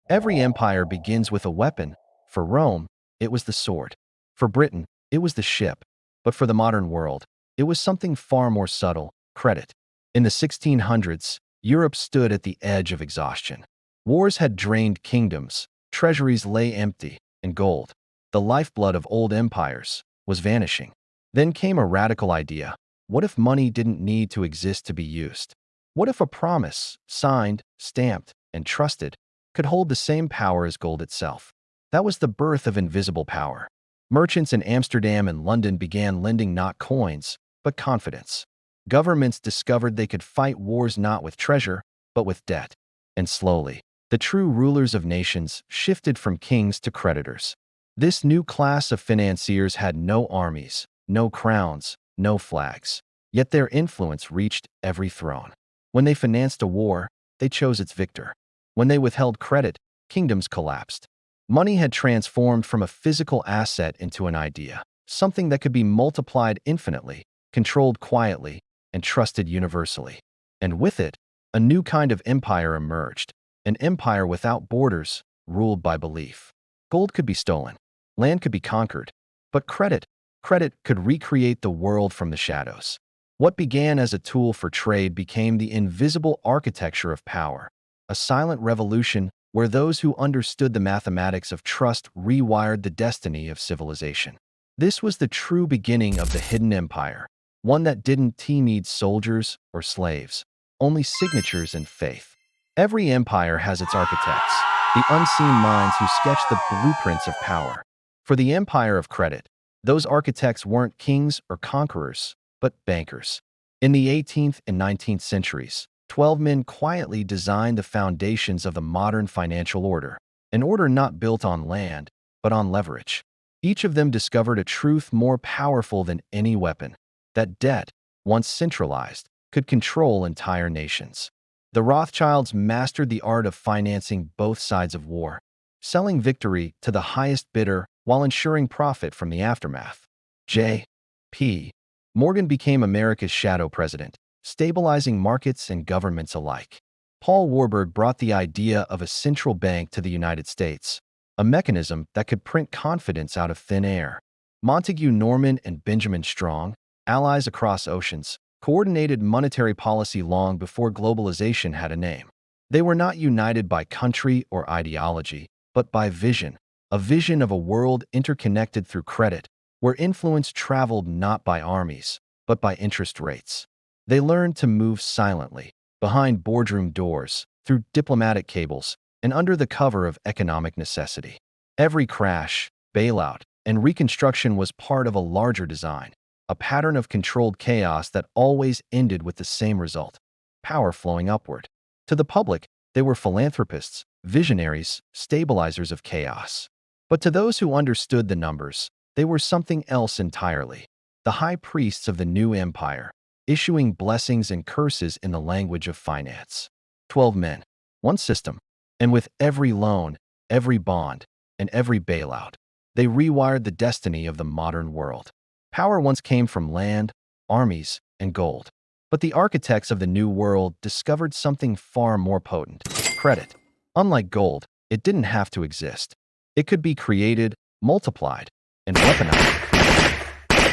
Every empire begins with a weapon. For Rome, it was the sword. For Britain, it was the ship. But for the modern world, it was something far more subtle: credit. In the 1600s, Europe stood at the edge of exhaustion. Wars had drained kingdoms, treasuries lay empty, and gold, the lifeblood of old empires, was vanishing. Then came a radical idea. What if money didn't need to exist to be used? What if a promise, signed, stamped, and trusted, could hold the same power as gold itself? That was the birth of invisible power. Merchants in Amsterdam and London began lending not coins, but confidence. Governments discovered they could fight wars not with treasure, but with debt. And slowly, the true rulers of nations shifted from kings to creditors. This new class of financiers had no armies, no crowns, no flags. Yet their influence reached every throne. When they financed a war, they chose its victor. When they withheld credit, kingdoms collapsed. Money had transformed from a physical asset into an idea, something that could be multiplied infinitely, controlled quietly, and trusted universally. And with it, a new kind of empire emerged, an empire without borders, ruled by belief. Gold could be stolen, land could be conquered, but credit could recreate the world from the shadows. What began as a tool for trade became the invisible architecture of power, a silent revolution where those who understood the mathematics of trust rewired the destiny of civilization. This was the true beginning of the hidden empire, one that didn't need soldiers or slaves, only signatures and faith. Every empire has its architects, the unseen minds who sketch the blueprints of power. For the empire of credit, those architects weren't kings or conquerors, but bankers. In the 18th and 19th centuries, 12 men quietly designed the foundations of the modern financial order, an order not built on land, but on leverage. Each of them discovered a truth more powerful than any weapon: that debt, once centralized, could control entire nations. The Rothschilds mastered the art of financing both sides of war, selling victory to the highest bidder while ensuring profit from the aftermath. J.P. Morgan became America's shadow president, stabilizing markets and governments alike. Paul Warburg brought the idea of a central bank to the United States, a mechanism that could print confidence out of thin air. Montague Norman and Benjamin Strong, allies across oceans, coordinated monetary policy long before globalization had a name. They were not united by country or ideology, but by vision, a vision of a world interconnected through credit, where influence traveled not by armies, but by interest rates. They learned to move silently, behind boardroom doors, through diplomatic cables, and under the cover of economic necessity. Every crash, bailout, and reconstruction was part of a larger design, a pattern of controlled chaos that always ended with the same result: power flowing upward. To the public, they were philanthropists, visionaries, stabilizers of chaos. But to those who understood the numbers, they were something else entirely: the high priests of the new empire, issuing blessings and curses in the language of finance. 12 men, one system, and with every loan, every bond, and every bailout, they rewired the destiny of the modern world. Power once came from land, armies, and gold. But the architects of the New World discovered something far more potent: credit. Unlike gold, it didn't have to exist. It could be created, multiplied, and weaponized.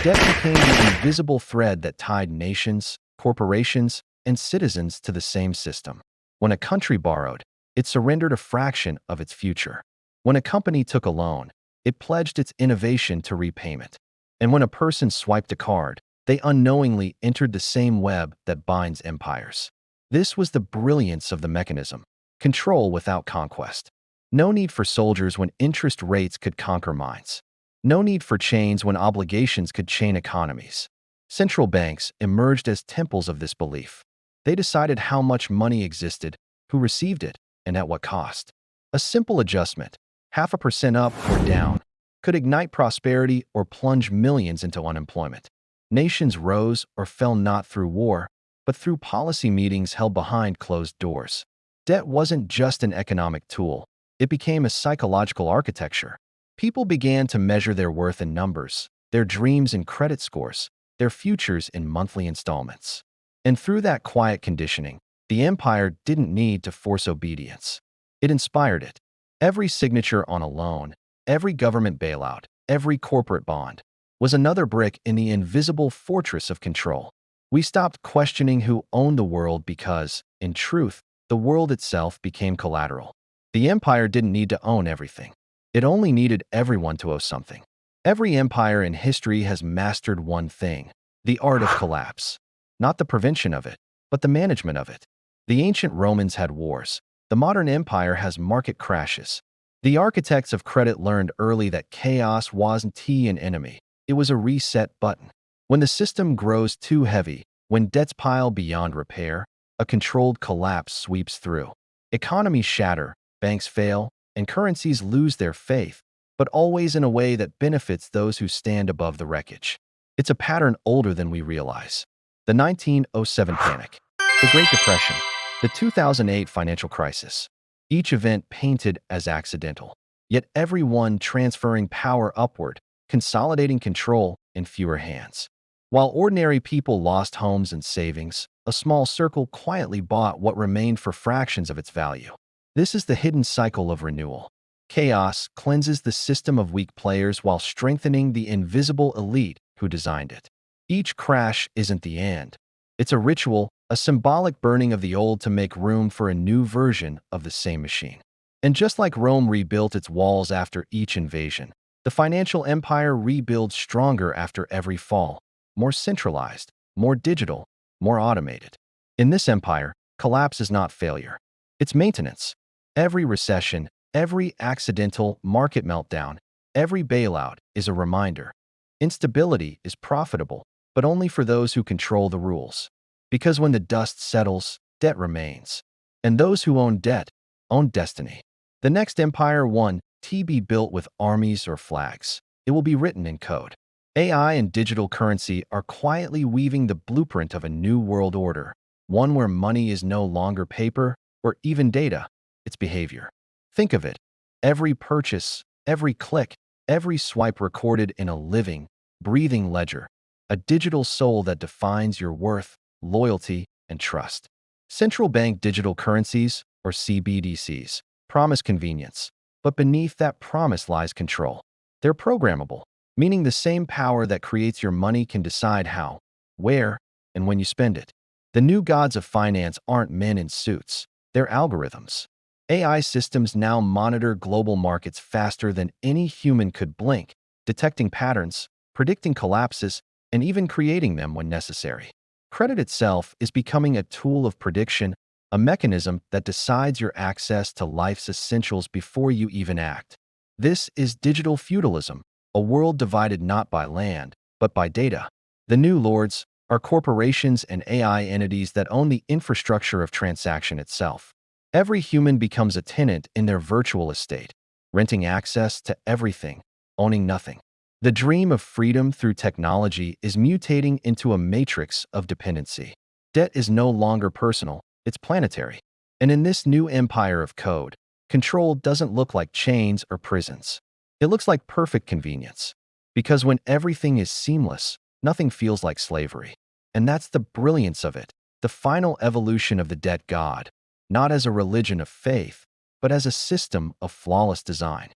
Debt became the invisible thread that tied nations, corporations, and citizens to the same system. When a country borrowed, it surrendered a fraction of its future. When a company took a loan, it pledged its innovation to repayment. And when a person swiped a card, they unknowingly entered the same web that binds empires. This was the brilliance of the mechanism: control without conquest. No need for soldiers when interest rates could conquer minds. No need for chains when obligations could chain economies. Central banks emerged as temples of this belief. They decided how much money existed, who received it, and at what cost. A simple adjustment, 0.5% up or down, could ignite prosperity or plunge millions into unemployment. Nations rose or fell not through war, but through policy meetings held behind closed doors. Debt wasn't just an economic tool. It became a psychological architecture. People began to measure their worth in numbers, their dreams in credit scores, their futures in monthly installments. And through that quiet conditioning, the empire didn't need to force obedience. It inspired it. Every signature on a loan, every government bailout, every corporate bond was another brick in the invisible fortress of control. We stopped questioning who owned the world because, in truth, the world itself became collateral. The empire didn't need to own everything. It only needed everyone to owe something. Every empire in history has mastered one thing: the art of collapse. Not the prevention of it, but the management of it. The ancient Romans had wars. The modern empire has market crashes. The architects of credit learned early that chaos wasn't an enemy. It was a reset button. When the system grows too heavy, when debts pile beyond repair, a controlled collapse sweeps through. Economies shatter, banks fail, and currencies lose their faith, but always in a way that benefits those who stand above the wreckage. It's a pattern older than we realize. The 1907 panic, the Great Depression, the 2008 financial crisis. Each event painted as accidental, yet every one transferring power upward, consolidating control in fewer hands. While ordinary people lost homes and savings, a small circle quietly bought what remained for fractions of its value. This is the hidden cycle of renewal. Chaos cleanses the system of weak players while strengthening the invisible elite who designed it. Each crash isn't the end. It's a ritual, a symbolic burning of the old to make room for a new version of the same machine. And just like Rome rebuilt its walls after each invasion, the financial empire rebuilds stronger after every fall, more centralized, more digital, more automated. In this empire, collapse is not failure. It's maintenance. Every recession, every accidental market meltdown, every bailout is a reminder. Instability is profitable, but only for those who control the rules. Because when the dust settles, debt remains. And those who own debt own destiny. The next empire won't be built with armies or flags. It will be written in code. AI and digital currency are quietly weaving the blueprint of a new world order, one where money is no longer paper or even data, it's behavior. Think of it. Every purchase, every click, every swipe recorded in a living, breathing ledger, a digital soul that defines your worth, loyalty, and trust. Central bank digital currencies, or CBDCs, promise convenience, but beneath that promise lies control. They're programmable, meaning the same power that creates your money can decide how, where, and when you spend it. The new gods of finance aren't men in suits, they're algorithms. AI systems now monitor global markets faster than any human could blink, detecting patterns, predicting collapses, and even creating them when necessary. Credit itself is becoming a tool of prediction, a mechanism that decides your access to life's essentials before you even act. This is digital feudalism, a world divided not by land, but by data. The new lords are corporations and AI entities that own the infrastructure of transaction itself. Every human becomes a tenant in their virtual estate, renting access to everything, owning nothing. The dream of freedom through technology is mutating into a matrix of dependency. Debt is no longer personal, it's planetary. And in this new empire of code, control doesn't look like chains or prisons. It looks like perfect convenience. Because when everything is seamless, nothing feels like slavery. And that's the brilliance of it, the final evolution of the debt god, not as a religion of faith, but as a system of flawless design.